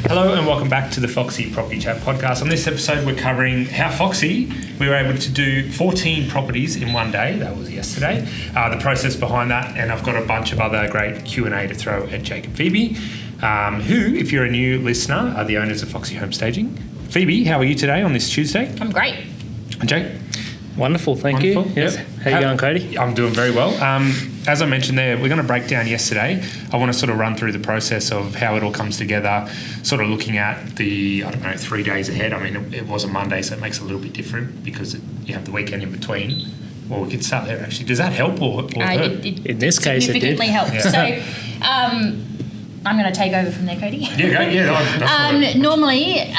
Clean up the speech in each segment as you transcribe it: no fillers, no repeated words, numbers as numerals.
Hello and welcome back to the Foxy Property Chat podcast. On this episode, we're covering how Foxy we were able to do 14 properties in one day. That was yesterday. The process behind that, and I've got a bunch of other great Q&A to throw at Jake and Phoebe, who, if you're a new listener, are the owners of Foxy Home Staging. Phoebe, how are you today on this Tuesday? I'm great. And Jake? Wonderful, thank you. Yes. How you going, Cody? I'm doing very well. As I mentioned there, we're going to break down yesterday. I want to sort of run through the process of how it all comes together, sort of looking at the, 3 days ahead. I mean, it was a Monday, so it makes it a little bit different because you have the weekend in between. Well, we could start there, actually. Does that help or hurt? In this case, it did. Significantly helped. Yeah. So, I'm going to take over from there, Cody. Yeah, go. Normally,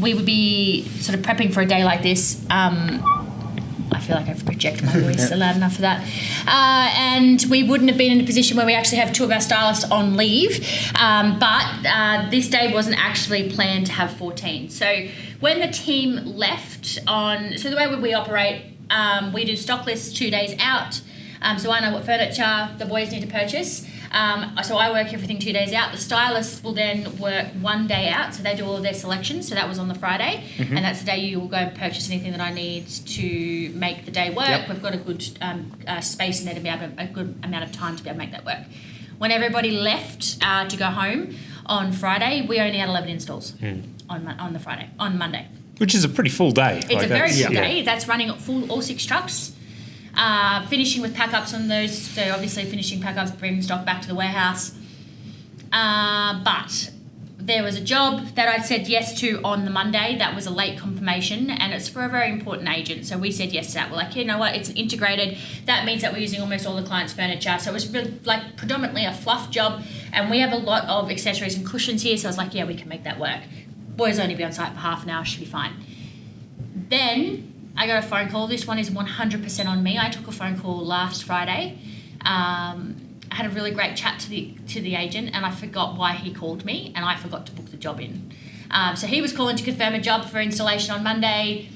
we would be sort of prepping for a day like this. I feel like I've projected my voice loud enough for that. And we wouldn't have been in a position where we actually have two of our stylists on leave. But this day wasn't actually planned to have 14. So when the team left so the way we operate, we do stock lists 2 days out. So I know what furniture the boys need to purchase. So I work everything 2 days out. The stylists will then work 1 day out, so they do all of their selections. So that was on the Friday, and that's the day you will go and purchase anything that I need to make the day work. Yep. We've got a good space in there to be able to, a good amount of time to be able to make that work. When everybody left to go home on Friday, we only had 11 installs on Monday. Which is a pretty full day. It's a very full day. That's running all 6 trucks. Finishing with pack-ups on those, so obviously finishing pack-ups, bringing stock back to the warehouse. But there was a job that I'd said yes to on the Monday that was a late confirmation, and it's for a very important agent. So we said yes to that. We're like, you know what, it's integrated. That means that we're using almost all the client's furniture. So it was really like predominantly a fluff job, and we have a lot of accessories and cushions here. So I was like, yeah, we can make that work. Boys only be on site for half an hour, should be fine. Then I got a phone call. This one is 100% on me. I took a phone call last Friday. I had a really great chat to the agent, and I forgot why he called me, and I forgot to book the job in. So he was calling to confirm a job for installation on Monday,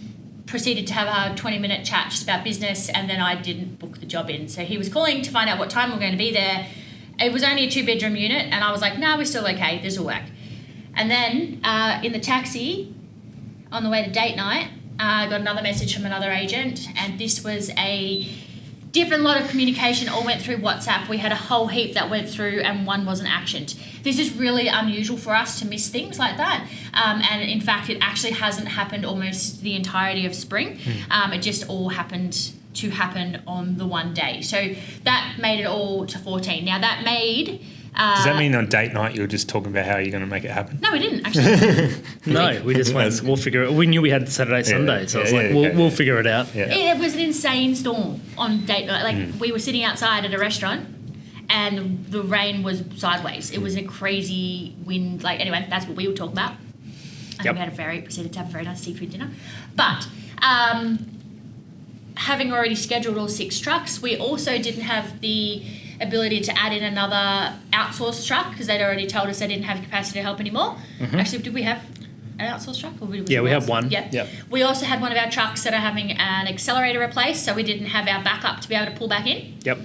proceeded to have a 20-minute chat just about business, and then I didn't book the job in. So he was calling to find out what time we're going to be there. It was only a 2-bedroom unit, and I was like, no, we're still okay. This will work. And then in the taxi on the way to date night, I got another message from another agent, and this was a different lot of communication, all went through WhatsApp. We had a whole heap that went through and one wasn't actioned. This is really unusual for us to miss things like that. And in fact, it actually hasn't happened almost the entirety of spring. It just all happened to happen on the one day. So that made it all to 14. Now that made... Does that mean on date night you were just talking about how you're going to make it happen? No, we didn't, actually. No, we just went, we'll figure it. We knew we had Saturday, Sunday, so I was like, we'll figure it out. Yeah. It was an insane storm on date night. Like, we were sitting outside at a restaurant and the rain was sideways. It was a crazy wind. Like, anyway, that's what we were talking about. And we proceeded to have a very nice seafood dinner. But having already scheduled all 6 trucks, we also didn't have the ability to add in another outsourced truck because they'd already told us they didn't have capacity to help anymore. Actually, did we have an outsourced truck? We have one. Yeah. Yep. We also had one of our trucks that are having an accelerator replaced, so we didn't have our backup to be able to pull back in. Yep.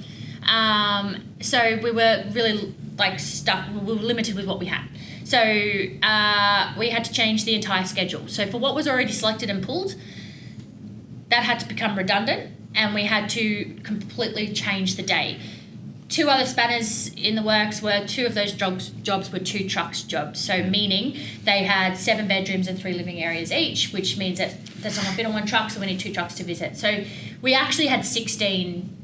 So we were really stuck. We were limited with what we had. So we had to change the entire schedule. So for what was already selected and pulled, that had to become redundant, and we had to completely change the day. 2 other spanners in the works were 2 of those jobs were 2 trucks jobs. So meaning they had 7 bedrooms and 3 living areas each, which means that there's not a bit on one truck, so we need 2 trucks to visit. So we actually had 16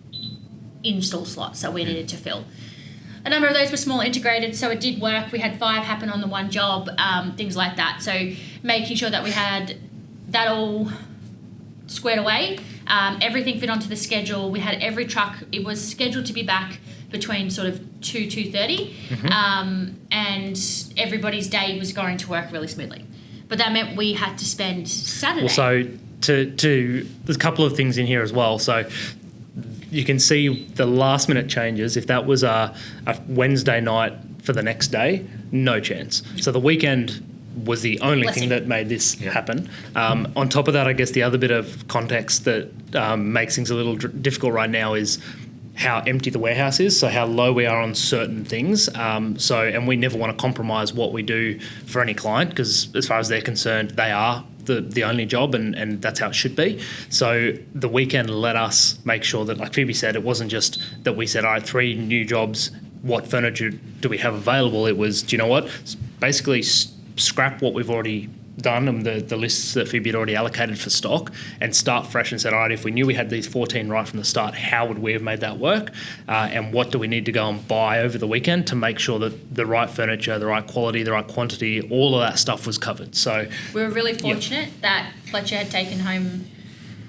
install slots that we needed to fill. A number of those were small integrated, so it did work. We had 5 happen on the one job, things like that. So making sure that we had that all squared away. Everything fit onto the schedule. We had every truck. It was scheduled to be back between sort of 2:30, and everybody's day was going to work really smoothly. But that meant we had to spend Saturday. Well, so there's a couple of things in here as well. So you can see the last minute changes. If that was a Wednesday night for the next day, no chance. So the weekend was the only thing that made this happen. On top of that, I guess the other bit of context that makes things a little difficult right now is how empty the warehouse is, so how low we are on certain things. And we never want to compromise what we do for any client, because as far as they're concerned, they are the only job, and that's how it should be. So the weekend let us make sure that, like Phoebe said, it wasn't just that we said, all right, 3 new jobs, what furniture do we have available? It was, do you know what? Basically scrap what we've already done and the lists that Phoebe had already allocated for stock, and start fresh and said, all right, if we knew we had these 14 right from the start, how would we have made that work? And what do we need to go and buy over the weekend to make sure that the right furniture, the right quality, the right quantity, all of that stuff was covered. So we were really fortunate that Fletcher had taken home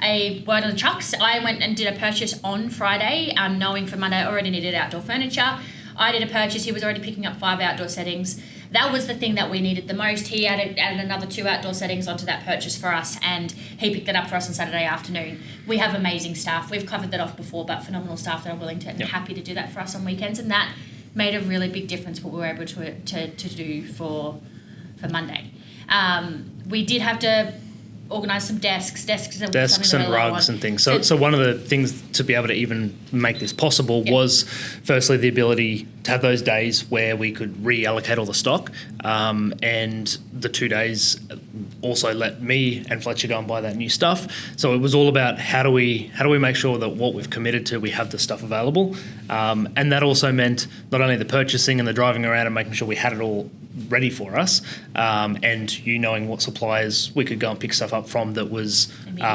a word on the trucks. I went and did a purchase on Friday, knowing for Monday I already needed outdoor furniture. I did a purchase. He was already picking up 5 outdoor settings. That was the thing that we needed the most. He added another 2 outdoor settings onto that purchase for us, and he picked it up for us on Saturday afternoon. We have amazing staff. We've covered that off before, but phenomenal staff that are willing to and happy to do that for us on weekends, and that made a really big difference what we were able to do for Monday. We did have to organise some desks and rugs and things. So one of the things to be able to even make this possible was firstly the ability to have those days where we could reallocate all the stock, and the 2 days also let me and Fletcher go and buy that new stuff. So it was all about how do we make sure that what we've committed to, we have the stuff available, and that also meant not only the purchasing and the driving around and making sure we had it all ready for us, and knowing what suppliers we could go and pick stuff up from that was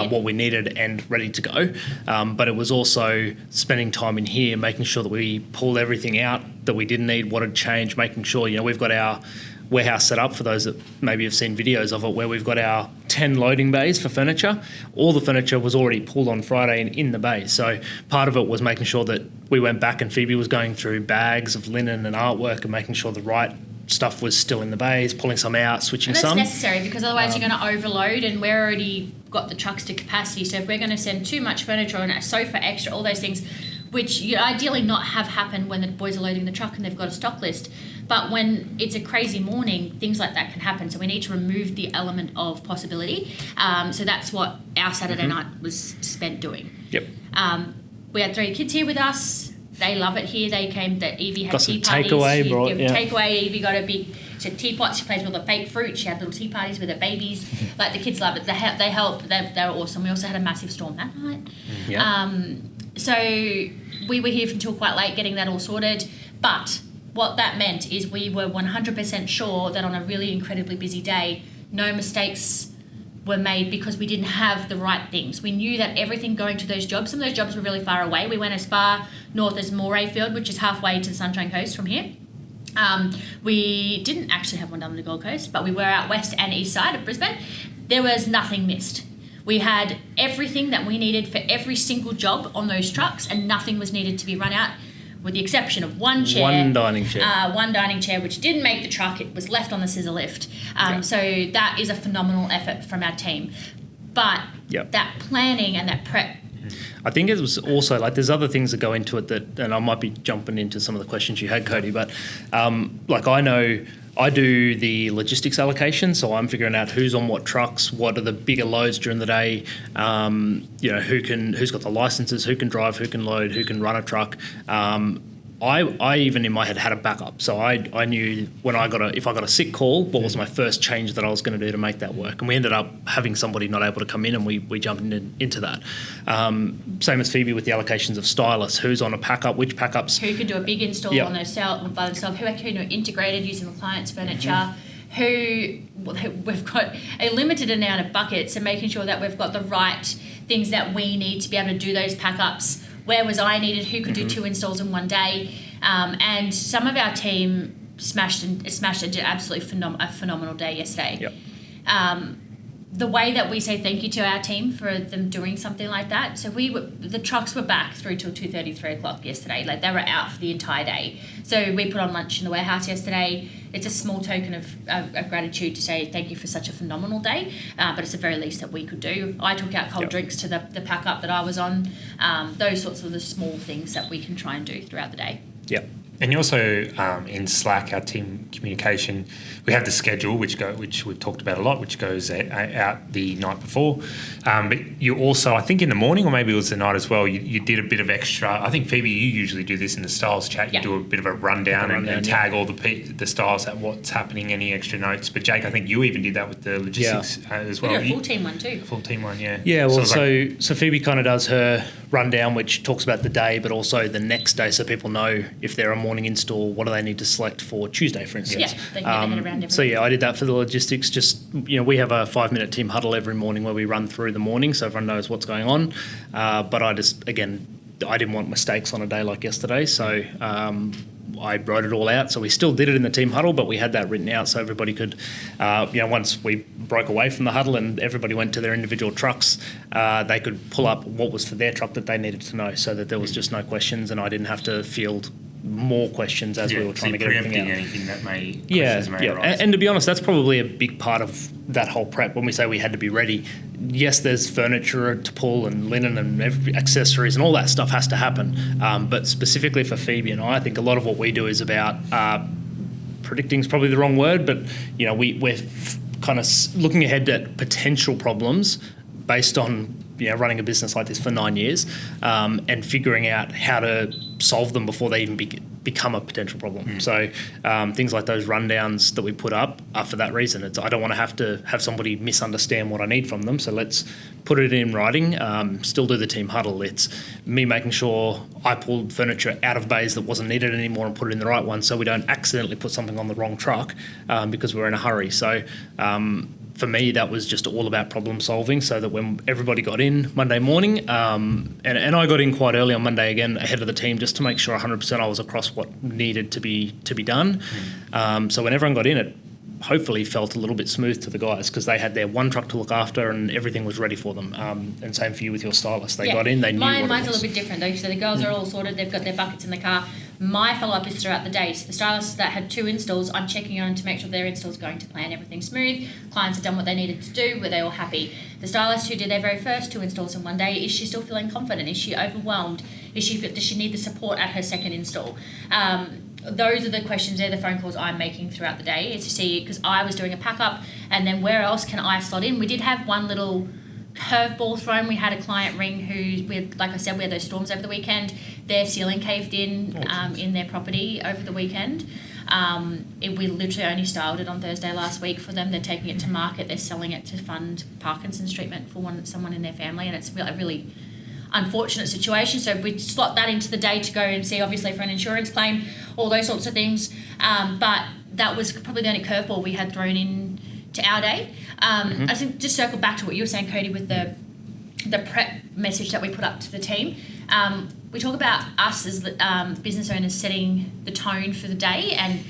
what we needed and ready to go. But it was also spending time in here, making sure that we pulled everything out that we didn't need, what had changed, making sure we've got our warehouse set up, for those that maybe have seen videos of it, where we've got our 10 loading bays for furniture. All the furniture was already pulled on Friday and in the bay. So part of it was making sure that we went back and Phoebe was going through bags of linen and artwork and making sure the right stuff was still in the bays, pulling some out, switching some. And that's necessary, because otherwise you're going to overload, and we're already got the trucks to capacity. So if we're going to send too much furniture and a sofa extra, all those things, which you ideally not have happen when the boys are loading the truck and they've got a stock list. But when it's a crazy morning, things like that can happen. So we need to remove the element of possibility. So that's what our Saturday night was spent doing. Yep. We had 3 kids here with us. They love it here. They came, that Evie had got tea some parties. takeaway, Evie got a big, she had teapots. She plays with all the fake fruit. She had little tea parties with her babies. Like, the kids love it. They help. They were awesome. We also had a massive storm that night. So we were here until quite late getting that all sorted. But what that meant is we were 100% sure that on a really incredibly busy day, no mistakes were made because we didn't have the right things. We knew that everything going to those jobs, some of those jobs were really far away. We went as far north as Morayfield, which is halfway to the Sunshine Coast from here. We didn't actually have one down on the Gold Coast, but we were out west and east side of Brisbane. There was nothing missed. We had everything that we needed for every single job on those trucks, and nothing was needed to be run out, with the exception of one chair. One dining chair. One dining chair, which didn't make the truck. It was left on the scissor lift. So that is a phenomenal effort from our team. But that planning and that prep. I think it was also, like, there's other things that go into it that, and I might be jumping into some of the questions you had, Cody, but like, I know I do the logistics allocation, so I'm figuring out who's on what trucks, what are the bigger loads during the day, who's got the licenses, who can drive, who can load, who can run a truck. I even in my head had a backup, so I knew when if I got a sick call, what was my first change that I was going to do to make that work. And we ended up having somebody not able to come in, and we jumped into that. Same as Phoebe with the allocations of stylists, who's on a pack up, which pack ups. Who can do a big install on themselves by themselves, who can do integrated using the client's furniture, we've got a limited amount of buckets, and making sure that we've got the right things that we need to be able to do those pack ups. Where was I needed? Who could do 2 installs in one day? And some of our team smashed and did absolutely a phenomenal day yesterday. Yep. The way that we say thank you to our team for them doing something like that. So the trucks were back through till 2:30, 3 o'clock yesterday. Like, they were out for the entire day. So we put on lunch in the warehouse yesterday. It's a small token of gratitude to say thank you for such a phenomenal day, but it's the very least that we could do. I took out cold drinks to the pack up that I was on. Those sorts of the small things that we can try and do throughout the day. Yep. And you also in Slack, our team communication, we have the schedule which we've talked about a lot, which goes out the night before. But you also, I think in the morning, or maybe it was the night as well, you did a bit of extra. I think Phoebe, you usually do this in the styles chat. You do a bit of a rundown and tag all the styles at what's happening, any extra notes. But Jake, I think you even did that with the logistics as well. We did a full team one too. Full team one, yeah. Yeah, well, so Phoebe kind of does her rundown, which talks about the day, but also the next day, so people know if they're a morning install, what do they need to select for Tuesday, for instance. Yeah, they can get their head around everything. So yeah, I did that for the logistics. Just, we have a 5-minute team huddle every morning where we run through the morning, so everyone knows what's going on. But I didn't want mistakes on a day like yesterday, so I wrote it all out. So we still did it in the team huddle, but we had that written out so everybody could, once we broke away from the huddle and everybody went to their individual trucks, they could pull up what was for their truck that they needed to know, so that there was just no questions and I didn't have to field more questions as we were trying to get everything out. Anything that may arise. And to be honest, that's probably a big part of that whole prep. When we say we had to be ready, yes, there's furniture to pull and linen and accessories and all that stuff has to happen. But specifically for Phoebe and I think a lot of what we do is about predicting is probably the wrong word, but we're kind of looking ahead at potential problems based on running a business like this for 9 years, and figuring out how to solve them before they even become a potential problem. So things like those rundowns that we put up are for that reason. I don't want to have somebody misunderstand what I need from them, so let's put it in writing, still do the team huddle. It's me making sure I pulled furniture out of bays that wasn't needed anymore and put it in the right one, so we don't accidentally put something on the wrong truck because we're in a hurry. So for me, that was just all about problem solving, so that when everybody got in Monday morning, and I got in quite early on Monday again ahead of the team just to make sure 100% I was across what needed to be done. So when everyone got in, it hopefully felt a little bit smooth to the guys because they had their one truck to look after and everything was ready for them. And same for you with your stylist. They got in, they knew what it was. Mine's a little bit different though. So the girls are all sorted, they've got their buckets in the car. My follow-up is throughout the day. So the stylists that had 2 installs, I'm checking on to make sure their install's going to plan, everything's smooth, clients have done what they needed to do, were they all happy? The stylist who did their very first 2 installs in one day, is she still feeling confident? Is she overwhelmed? Does she need the support at her second install? Those are the questions, they're the phone calls I'm making throughout the day, is to see, because I was doing a pack-up, and then where else can I slot in? We did have one little curveball thrown. We had a client ring who, like I said, we had those storms over the weekend. Their ceiling caved in their property over the weekend. We literally only styled it on Thursday last week for them. They're taking it to market. They're selling it to fund Parkinson's treatment for someone in their family, and it's a really unfortunate situation. So we slot that into the day to go and see, obviously, for an insurance claim, all those sorts of things. But that was probably the only curveball we had thrown in to our day. I think just circle back to what you were saying, Cody, with the prep message that we put up to the team. We talk about us as business owners setting the tone for the day, and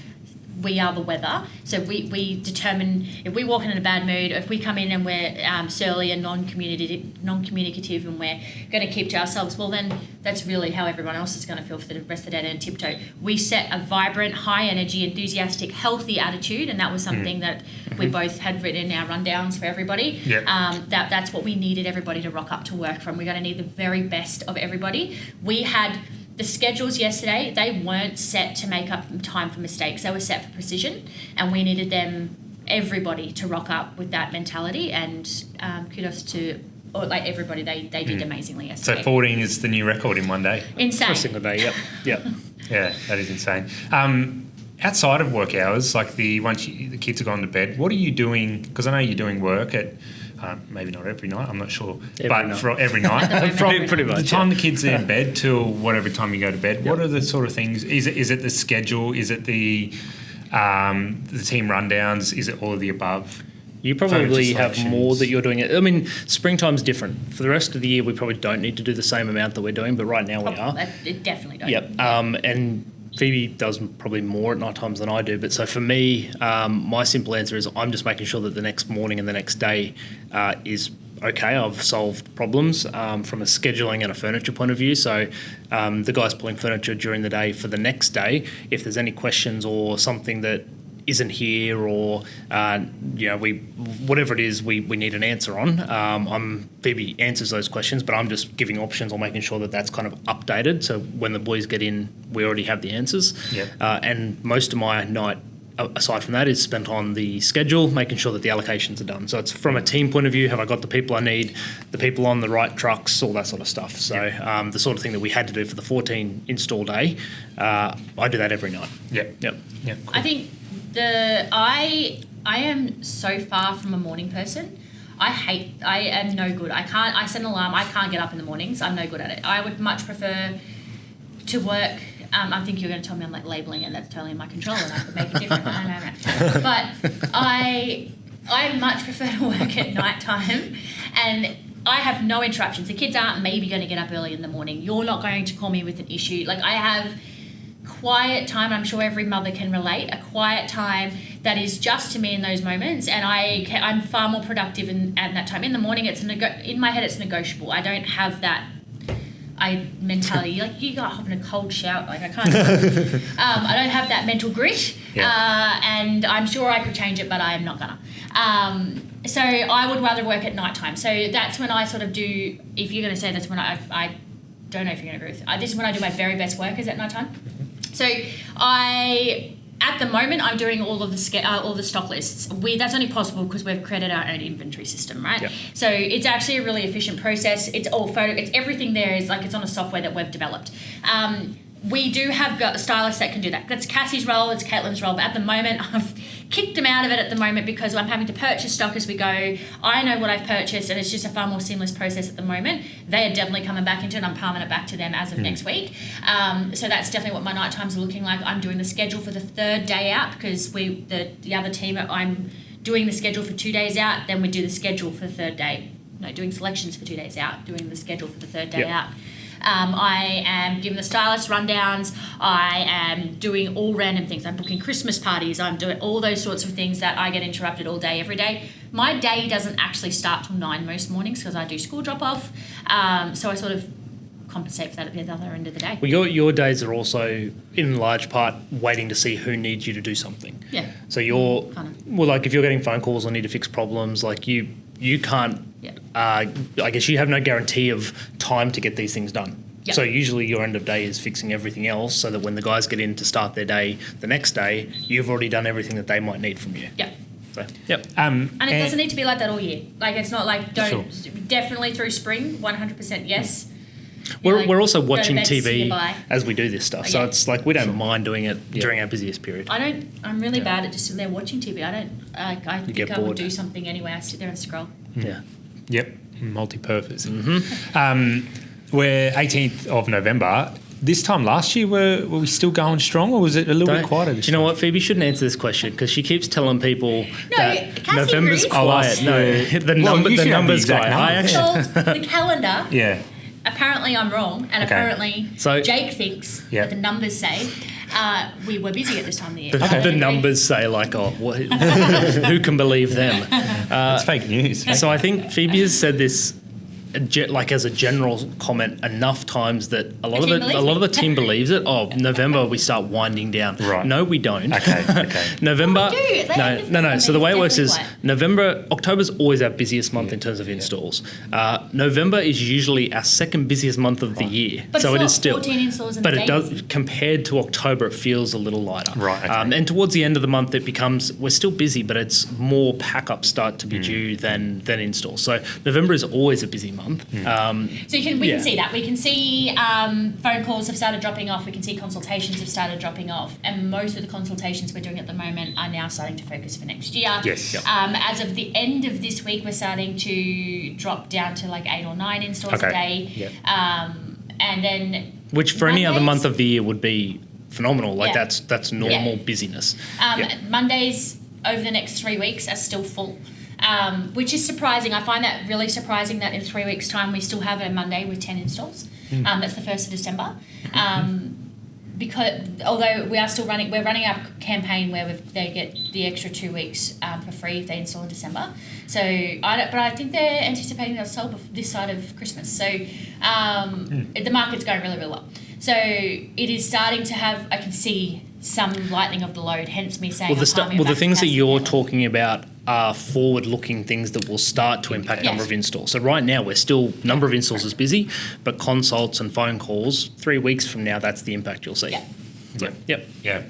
we are the weather. So we determine if we walk in a bad mood, if we come in and we're surly and non-communicative and we're going to keep to ourselves, well then that's really how everyone else is going to feel for the rest of the day and tiptoe. We set a vibrant, high energy, enthusiastic, healthy attitude, and that was something that we both had written in our rundowns for everybody. That's what we needed everybody to rock up to work from. We're going to need the very best of everybody. We had the schedules yesterday, they weren't set to make up time for mistakes. They were set for precision, and we needed everybody to rock up with that mentality, and kudos to everybody. They did amazingly yesterday. So 14 is the new record in one day. Insane. For a single day, yep. Yeah, that is insane. Outside of work hours, like once the kids have gone to bed, what are you doing? Because I know you're doing work at maybe not every night, I'm not sure, for every night. From pretty much, the time the kids are in bed till whatever time you go to bed, what are the sort of things? Is it the schedule? Is it the team rundowns? Is it all of the above? You probably have more that you're doing. I mean, springtime's different. For the rest of the year, we probably don't need to do the same amount that we're doing, but right now we are. It definitely don't. Yep. And Phoebe does probably more at night times than I do. But so for me, my simple answer is I'm just making sure that the next morning and the next day is okay. I've solved problems from a scheduling and a furniture point of view. So the guys pulling furniture during the day for the next day, if there's any questions or something that isn't here, or whatever it is we need an answer on. Phoebe answers those questions, but I'm just giving options or making sure that that's kind of updated. So when the boys get in, we already have the answers. Yep. And most of my night, aside from that, is spent on the schedule, making sure that the allocations are done. So it's from a team point of view, have I got the people I need, the people on the right trucks, all that sort of stuff. So the sort of thing that we had to do for the 14 install day, I do that every night. Yep. Yep. Yep. I think I am so far from a morning person. I am no good. I set an alarm. I can't get up in the mornings. I'm no good at it. I would much prefer to work. I think you're going to tell me I'm like labelling it. That's totally in my control and I could make it different. No. But I much prefer to work at night time, and I have no interruptions. The kids aren't maybe going to get up early in the morning. You're not going to call me with an issue. Like, I have quiet time. I'm sure every mother can relate. A quiet time that is just to me in those moments, and I'm far more productive at that time. In the morning, in my head, it's negotiable. I don't have that mentality. Like, you got to hop in a cold shower. Like, I can't. I don't have that mental grit. Yeah. And I'm sure I could change it, but I am not gonna. So I would rather work at night time. So that's when I sort of do. If you're going to say that's when I don't know if you're going to agree with. This is when I do my very best work, is at night time. So at the moment, I'm doing all of the stock lists. That's only possible because we've created our own inventory system, right? Yep. So it's actually a really efficient process. It's all photo. It's everything there is like it's on a software that we've developed. We do have stylists that can do that. That's Cassie's role. It's Caitlin's role. But at the moment, I've kicked them out of it at the moment because I'm having to purchase stock as we go. I know what I've purchased, and it's just a far more seamless process at the moment. They are definitely coming back into it. I'm palming it back to them as of next week. So that's definitely what my night times are looking like. I'm doing the schedule for the third day out because the other team, I'm doing the schedule for 2 days out. Then we do the schedule for the third day. No, doing selections for 2 daing out, doing the schedule for the third day out. I am giving the stylist rundowns. I am doing all random things. I'm booking Christmas parties. I'm doing all those sorts of things that I get interrupted all day, every day. My day doesn't actually start till 9 most mornings because I do school drop-off. So I sort of compensate for that at the other end of the day. Well, your days are also, in large part, waiting to see who needs you to do something. Yeah. So you're, well, like if you're getting phone calls or need to fix problems, like you can't, I guess you have no guarantee of time to get these things done. Yep. So usually your end of day is fixing everything else so that when the guys get in to start their day the next day, you've already done everything that they might need from you. Yep. So, yep. And it doesn't need to be like that all year. Like, it's not like, definitely through spring, 100% yes. We're also watching TV as we do this stuff, so it's like we don't mind doing it during our busiest period. I'm really bad at just sitting there watching TV. I think I would do something anyway. I sit there and scroll. Yeah. Yep. Multi-purpose. We're 18th of November. This time last year, were we still going strong, or was it a little bit quieter this year? Do you know what? Phoebe shouldn't answer this question because she keeps telling people that Cassie November's agrees. quiet. The numbers quiet. The calendar. Yeah. Apparently I'm wrong, and apparently Jake thinks that the numbers say we were busy at this time of the year. The numbers say, like, who can believe them? It's fake news. So I think Phoebe has said this like as a general comment enough times that a lot of the team believes it. Oh, November we start winding down. Right. No, we don't. Okay. November. No. So the way it works is October's always our busiest month in terms of installs. November is usually our second busiest month of the year. But so it is still 14 installs in but a it day. does, compared to October, it feels a little lighter. Right. Okay. And towards the end of the month, it becomes we're still busy, but it's more pack-ups start to be due than installs. So November is always a busy month. So we can see that. We can see phone calls have started dropping off. We can see consultations have started dropping off. And most of the consultations we're doing at the moment are now starting to focus for next year. Yes. Yep. As of the end of this week, we're starting to drop down to like 8 or 9 installs a day. Yep. And then... Which for any other month of the year would be phenomenal. Like that's normal busyness. Mondays over the next 3 weeks are still full. Which is surprising. I find that really surprising that in 3 weeks' time we still have a Monday with 10 installs. That's the 1st of December. Because although we're running our campaign where they get the extra 2 weeks for free if they install in December. So I think they're anticipating they'll sell this side of Christmas. So the market's going really, really well. So it is starting to have. I can see some lightening of the load, hence me saying Well, the things that you're talking about are forward-looking things that will start to impact number of installs. So right now, we're still, number of installs is busy, but consults and phone calls, 3 weeks from now, that's the impact you'll see. Yeah.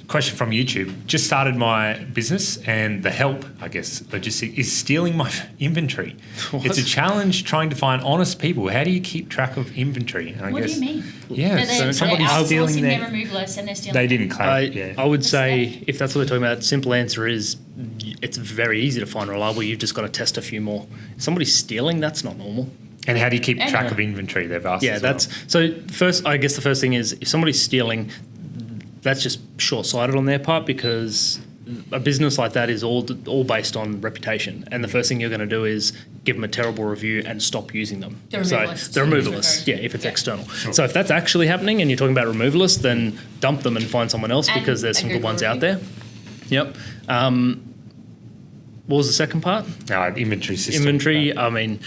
Question from YouTube. Just started my business and the help, I guess, logistic is stealing my inventory. What? It's a challenge trying to find honest people. How do you keep track of inventory? And What do you mean? Yeah, So somebody's stealing their removalists and they're stealing. They didn't clarify. I would say, if that's what we're talking about, simple answer is it's very easy to find reliable. You've just got to test a few more. If somebody's stealing, that's not normal. And how do you keep track of inventory? They've asked. Yeah, as that's well. so. First, I guess the first thing is if somebody's stealing, that's just short-sighted on their part, because a business like that is all based on reputation. And the first thing you're going to do is give them a terrible review and stop using them. The removalists. The removalists, if it's external. Sure. So if that's actually happening and you're talking about removalists, then dump them and find someone else, because there's some good ones out there. Yep. What was the second part? Inventory system. Inventory. I mean,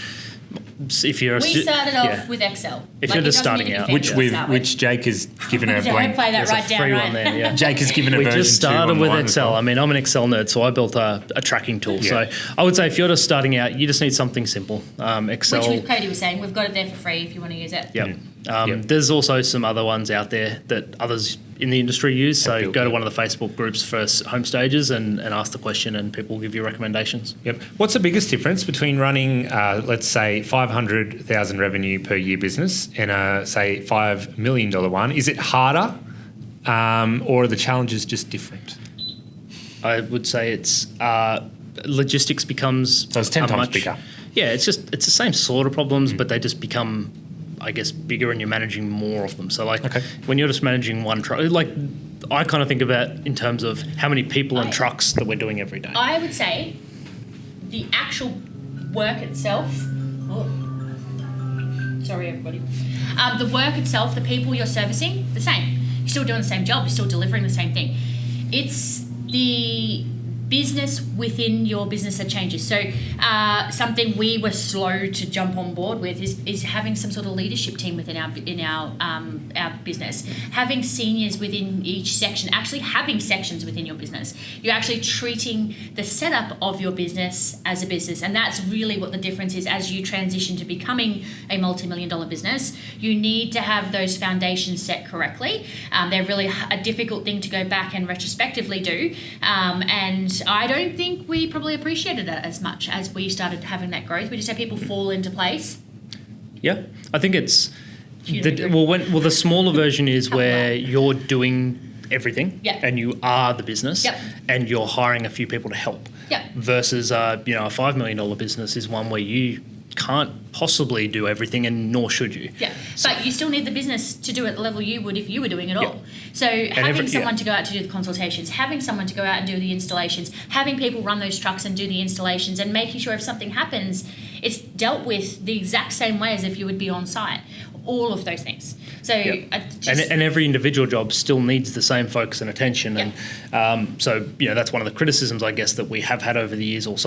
if you're we started off with Excel. If you're just starting out, which Jake has given a blank. Play that right down, right? There, yeah. Jake has given a version. We just started with Excel. Well. I mean, I'm an Excel nerd, so I built a tracking tool. Yeah. So I would say if you're just starting out, you just need something simple. Excel. Which Cody was saying, we've got it there for free if you want to use it. Yep. There's also some other ones out there that others in the industry use. So go to one of the Facebook groups for home stages and ask the question, and people will give you recommendations. Yep. What's the biggest difference between running, let's say, 500,000 revenue per year business and a, say, $5 million one? Is it harder, or are the challenges just different? I would say it's logistics becomes so it's 10 times bigger. Yeah, it's the same sort of problems, but they just become, I guess, bigger, and you're managing more of them. So when you're just managing one truck, I kind of think about in terms of how many people and trucks that we're doing every day. I would say the actual work itself. Sorry, everybody. The work itself, the people you're servicing, the same. You're still doing the same job. You're still delivering the same thing. It's the business within your business that changes. So something we were slow to jump on board with is having some sort of leadership team within our business, having seniors within each section, actually having sections within your business. You're actually treating the setup of your business as a business, and that's really what the difference is. As you transition to becoming a multi-million-dollar business, you need to have those foundations set correctly. They're really a difficult thing to go back and retrospectively do, and I don't think we probably appreciated it as much as we started having that growth. We just had people fall into place. Yeah, I think it's the smaller version is where you're doing everything, and you are the business, and you're hiring a few people to help. Versus a $5 million business is one where you can't possibly do everything, and nor should you. But you still need the business to do it at the level you would if you were doing it all. So having someone to go out to do the consultations, having someone to go out and do the installations, having people run those trucks and do the installations, and making sure if something happens, it's dealt with the exact same way as if you would be on site. All of those things. So and every individual job still needs the same focus and attention. And so that's one of the criticisms, I guess, that we have had over the years, or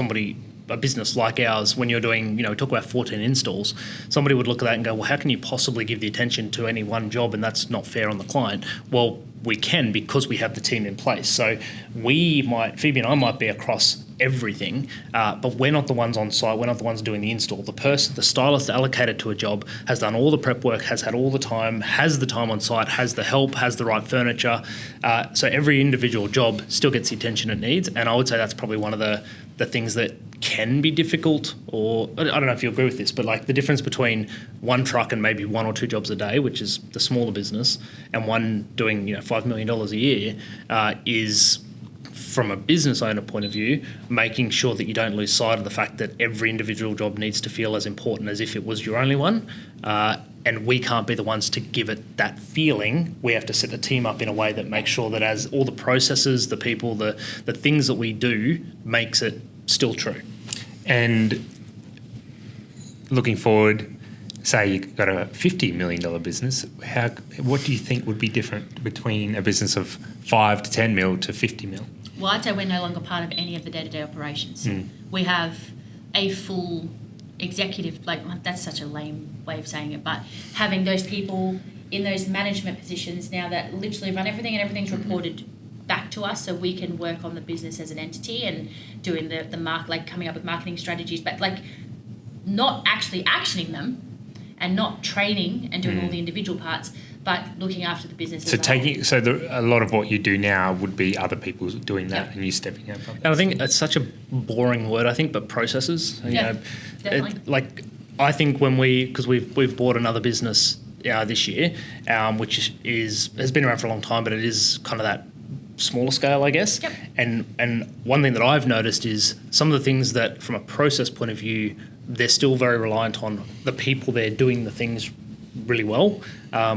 a business like ours, when you're doing, we talk about 14 installs, somebody would look at that and go, well, how can you possibly give the attention to any one job, and that's not fair on the client? Well, we can, because we have the team in place. So Phoebe and I might be across everything, but we're not the ones on site, we're not the ones doing the install. The stylist allocated to a job has done all the prep work, has had all the time, has the time on site, has the help, has the right furniture. So every individual job still gets the attention it needs, and I would say that's probably one of the things that can be difficult, or I don't know if you agree with this, but the difference between one truck and maybe one or two jobs a day, which is the smaller business, and one doing $5 million a year, is, from a business owner point of view, making sure that you don't lose sight of the fact that every individual job needs to feel as important as if it was your only one. And we can't be the ones to give it that feeling. We have to set the team up in a way that makes sure that as all the processes, the people, the things that we do makes it still true. And looking forward, say you've got a $50 million business, what do you think would be different between a business of 5 to 10 mil to 50 mil? Well, I'd say we're no longer part of any of the day-to-day operations. We have a full executive, that's such a lame way of saying it, but having those people in those management positions now that literally run everything and everything's reported back to us, so we can work on the business as an entity and doing the like coming up with marketing strategies, but like not actually actioning them and not training and doing all the individual parts, but looking after the business. So a lot of what you do now would be other people doing that and you stepping in. And I think it's such a boring word, I think, but processes. Definitely. I think when because we've bought another business this year, which has been around for a long time, but it is kind of that smaller scale, I guess. Yep. And one thing that I've noticed is some of the things that, from a process point of view, they're still very reliant on the people there doing the things really well,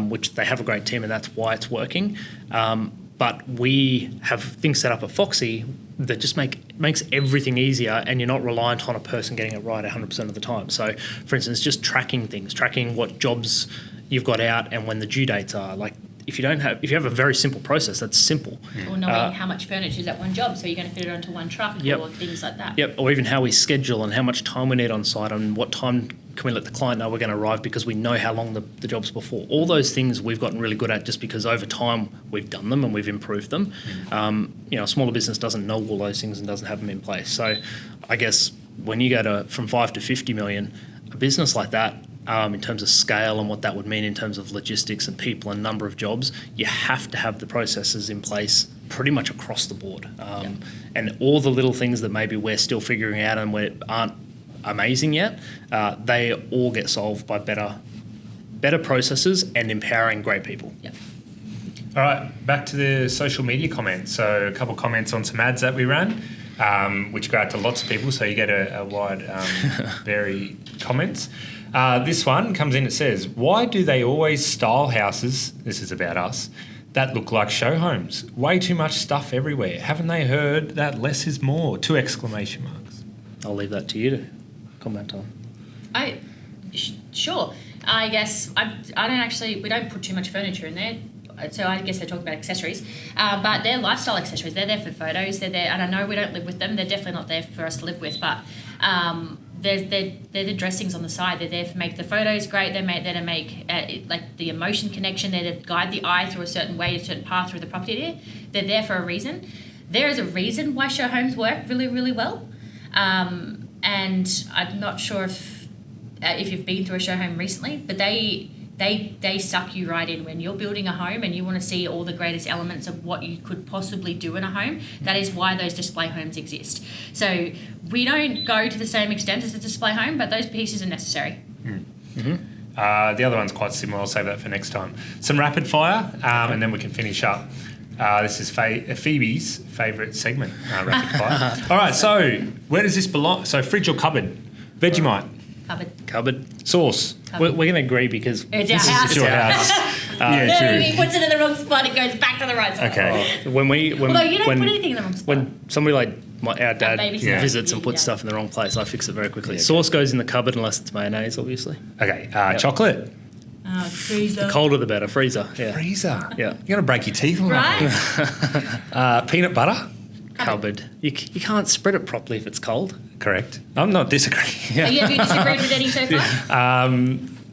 which they have a great team and that's why it's working. But we have things set up at Foxy that just makes everything easier, and you're not reliant on a person getting it right 100% of the time. So, for instance, just tracking things, tracking what jobs you've got out and when the due dates are. Like, if you have a very simple process, that's simple. Or knowing how much furniture is at one job, so you're going to fit it onto one truck or things like that. Yep, or even how we schedule and how much time we need on site and what time can we let the client know we're going to arrive because we know how long the job's before. All those things we've gotten really good at just because over time we've done them and we've improved them. A smaller business doesn't know all those things and doesn't have them in place. So I guess when you go from 5 to 50 million, a business like that, in terms of scale and what that would mean in terms of logistics and people and number of jobs, you have to have the processes in place pretty much across the board. And all the little things that maybe we're still figuring out and we aren't amazing yet, they all get solved by better processes and empowering great people. Yep. All right, back to the social media comments. So a couple of comments on some ads that we ran, which go out to lots of people, so you get a wide varied comments. This one comes in, it says, why do they always style houses, this is about us, that look like show homes? Way too much stuff everywhere. Haven't they heard that less is more? 2 exclamation marks. I'll leave that to you to comment on. Sure. I guess we don't put too much furniture in there. So I guess they're talking about accessories, but they're lifestyle accessories. They're there for photos. They're there, and I know we don't live with them. They're definitely not there for us to live with, but they're the dressings on the side. They're there to make the photos great. They're there to make like the emotion connection. They're to guide the eye through a certain way, a certain path through the property. They're there for a reason. There is a reason why show homes work really, really well, and I'm not sure if you've been through a show home recently, but they suck you right in. When you're building a home and you want to see all the greatest elements of what you could possibly do in a home, that is why those display homes exist. So we don't go to the same extent as a display home, but those pieces are necessary. Mm-hmm. The other one's quite similar. I'll save that for next time. Some rapid fire, and then we can finish up. This is Phoebe's favourite segment, rapid fire. All right, so where does this belong? So fridge or cupboard? Vegemite. Cupboard. Sauce. We're going to agree because it's our house. It's your house. Yeah, true. He puts it in the wrong spot, it goes back to the right side. Okay. Although you don't put anything in the wrong spot. When somebody like our dad visits and puts Yeah. stuff in the wrong place, I fix it very quickly. Sauce goes in the cupboard unless it's mayonnaise, obviously. Okay. Chocolate. Freezer. The colder the better. Freezer. Yeah. Freezer. Yeah. You're going to break your teeth on that. Right? Peanut butter. Cupboard. You can't spread it properly if it's cold. Correct. I'm not disagreeing. Have you disagreed with Eddie so far?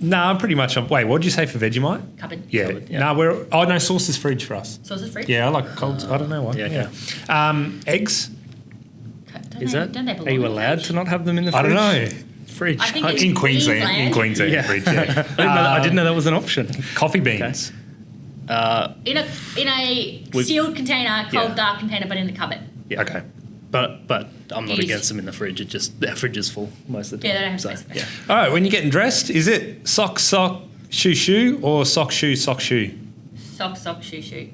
No, I'm pretty much on. Wait, what did you say for Vegemite? Cupboard. Yeah. Cupboard, yeah. No, sauce is fridge for us. Sauce is fridge? Yeah, I like cold. I don't know why. Yeah, okay. Eggs. Don't they belong Are you in the allowed fridge? to not have them in the I fridge? don't know. Fridge. I think I it's In Queensland. Yeah. Fridge, yeah. I didn't know that was an option. Coffee beans. In a sealed container, cold, dark container, but in the cupboard. Yeah. Okay. But I'm not Easy. against them in the fridge. It just our fridge is full most of the Yeah, time. they don't have So, space. yeah. All right. When you're getting dressed, is it sock, shoe, or sock, shoe? Sock, shoe.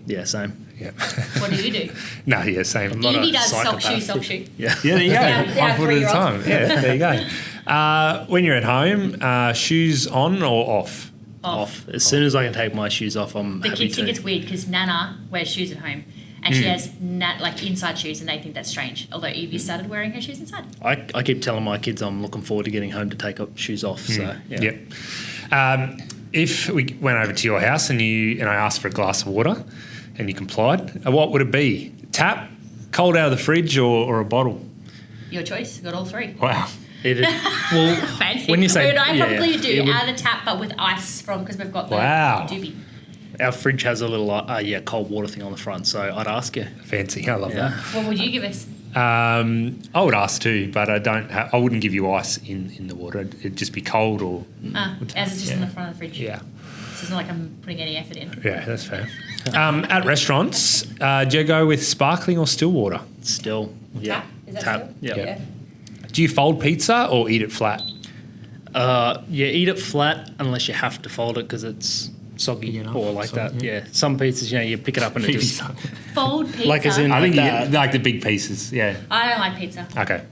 Yeah, same. Yeah. What do you do? No, yeah, same. I'm not Evie a does sock, psychopath. shoe. Yeah. Yeah, there you go. Yeah, One foot at a 3-year-old. time. Yeah, there you go. When you're at home, shoes on or off? Off. As soon as I can take my shoes off, I'm The happy kids to. think it's weird because Nana wears shoes at home and she has inside shoes and they think that's strange. Although Evie started wearing her shoes inside. I keep telling my kids I'm looking forward to getting home to take up shoes off. So yeah. Yep. If we went over to your house and I asked for a glass of water and you complied, what would it be? Tap, cold out of the fridge, or a bottle? Your choice. Got all 3. Wow. Well, Fancy. when you say I probably yeah, do it would- out of the tap, but with ice from because we've got the Wow. doobie. Our fridge has a little cold water thing on the front, so I'd ask you. Fancy. I love that. What would you give us? I would ask too, but I wouldn't give you ice in the water. It'd just be cold or. As it's just in the front of the fridge. Yeah. So it's not like I'm putting any effort in. Yeah, that's fair. At restaurants, do you go with sparkling or still water? Still, yeah. Tap? Is that Tap. still? Yeah. Do you fold pizza or eat it flat? Eat it flat unless you have to fold it because it's soggy or like that. Yeah. Some pizzas, you pick it up and it just Fold pizza. like as in I think that. you like the big pieces. Yeah. I don't like pizza. Okay.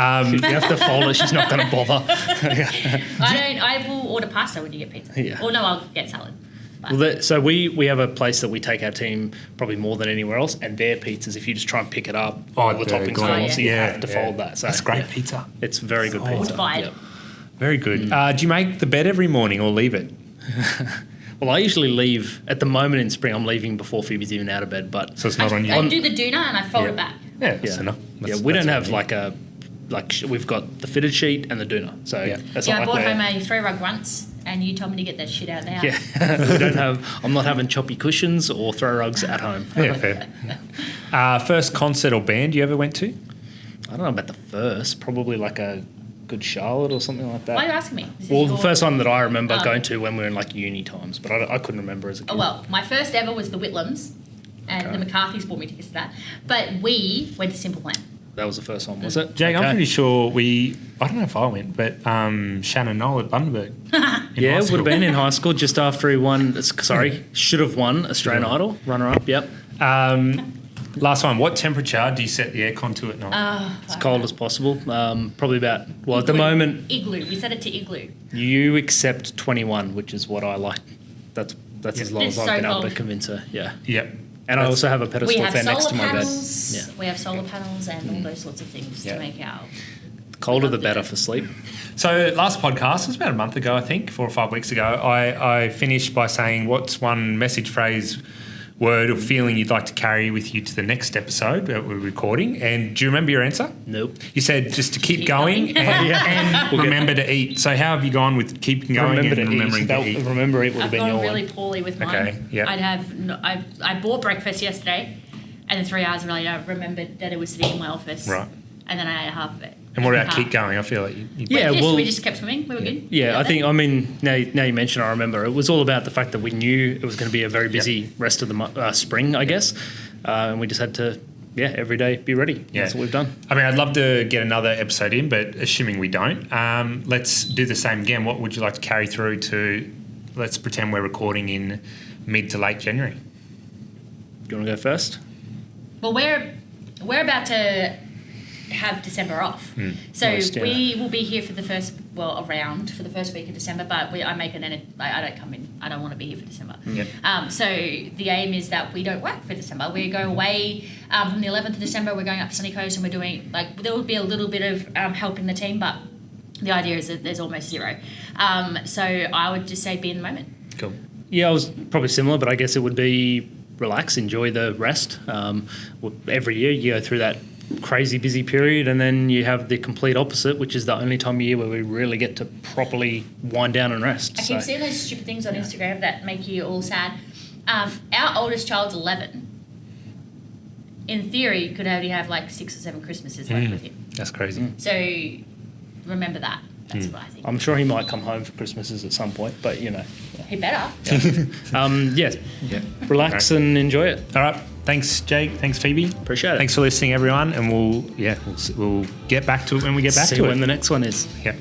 If you have to fold it, she's not going to bother. I will order pasta when you get pizza. Yeah. Or no, I'll get salad. But Well, so we have a place that we take our team probably more than anywhere else, and their pizzas, if you just try and pick it up, all the toppings go fall, on. so you have to fold that. So That's great pizza. It's very good pizza. Wood-fired. Yep. Very good. Do you make the bed every morning or leave it? Well, I usually leave, at the moment in spring, I'm leaving before Phoebe's even out of bed, but So it's not on you. I do the doona and I fold Yeah. it back. Yeah, that's yeah, enough. we don't have we've got the fitted sheet and the doona, so Yeah. that's Yeah, I not bought like home a 3-rug once and you told me to get that shit out of the house. yeah, we don't have. I'm not having choppy cushions or throw rugs at home. Yeah, fair. First concert or band you ever went to? I don't know about the first, probably like a Good Charlotte or something like that. Why are you asking me? Is this Well, the your- first one that I remember Oh. going to when we were in like uni times, but I couldn't remember as a kid. Oh, well, my first ever was the Whitlams and Okay. the McCarthy's bought me tickets to that. But we went to Simple Plan. That was the first one, was it? Jake, I'm Okay. pretty sure I don't know if I went, but Shannon Knoll at Bundaberg. Yeah, would have been in high school just after he won. Should have won Australian Idol, runner up. Yep, Last one. What temperature do you set the aircon to at night? as cold as possible. Probably about at the Igloo. moment Igloo. We set it to Igloo. you accept 21, which is what I like. That's as low It's as I've so been able to cold. convince her. Yeah, Yep. and I also have a We pedestal have fan next solar to my bed. panels. Yeah, We have solar panels and all those sorts of things Yeah. to make our... colder the love better it. for sleep. So last podcast was about a month ago, I think, 4 or 5 weeks ago. I finished by saying, what's one message, phrase, word or feeling you'd like to carry with you to the next episode that we're recording? And do you remember your answer? Nope. You said just to keep Keep going going. and remember to eat. So how have you gone with keeping going Remember and to remembering eat. to eat? Remember it would have I've been gone your really one. poorly with mine. Okay, yeah. I bought breakfast yesterday and then 3 hours later I remembered that it was sitting in my office. Right. And then I ate half of it. And what about Half. keep going? I feel like you Yeah, Yes, well- we just kept swimming. We were good. Yeah, We I got think, there. now you mention, I remember, it was all about the fact that we knew it was going to be a very busy rest of the spring, I guess. And we just had to, every day be ready. Yeah. That's what we've done. I mean, I'd love to get another episode in, but assuming we don't, let's do the same again. What would you like to carry through to, let's pretend we're recording in mid to late January? Do you want to go first? Well, we're about to have December off. So Most, yeah. we will be here for the first, around for the first week of December, but I make an edit. I don't come in. I don't want to be here for December. Yep. So the aim is that we don't work for December. We go away from the 11th of December. We're going up to Sunny Coast and we're doing, there will be a little bit of help in the team, but the idea is that there's almost zero. So I would just say be in the moment. Cool. Yeah, I was probably similar, but I guess it would be relax, enjoy the rest. Every year you go through that crazy busy period and then you have the complete opposite, which is the only time of year where we really get to properly wind down and rest. I keep seeing those stupid things on Instagram that make you all sad. Our oldest child's 11. In theory, could only have 6 or 7 Christmases left with him. That's crazy. So remember that. That's what I think. I'm sure he might come home for Christmases at some point, but He better. relax and enjoy it. All right. Thanks, Jake. Thanks, Phoebe. Appreciate it. Thanks for listening, everyone. And we'll get back to it when we get back See to it. when the next one is. Yeah.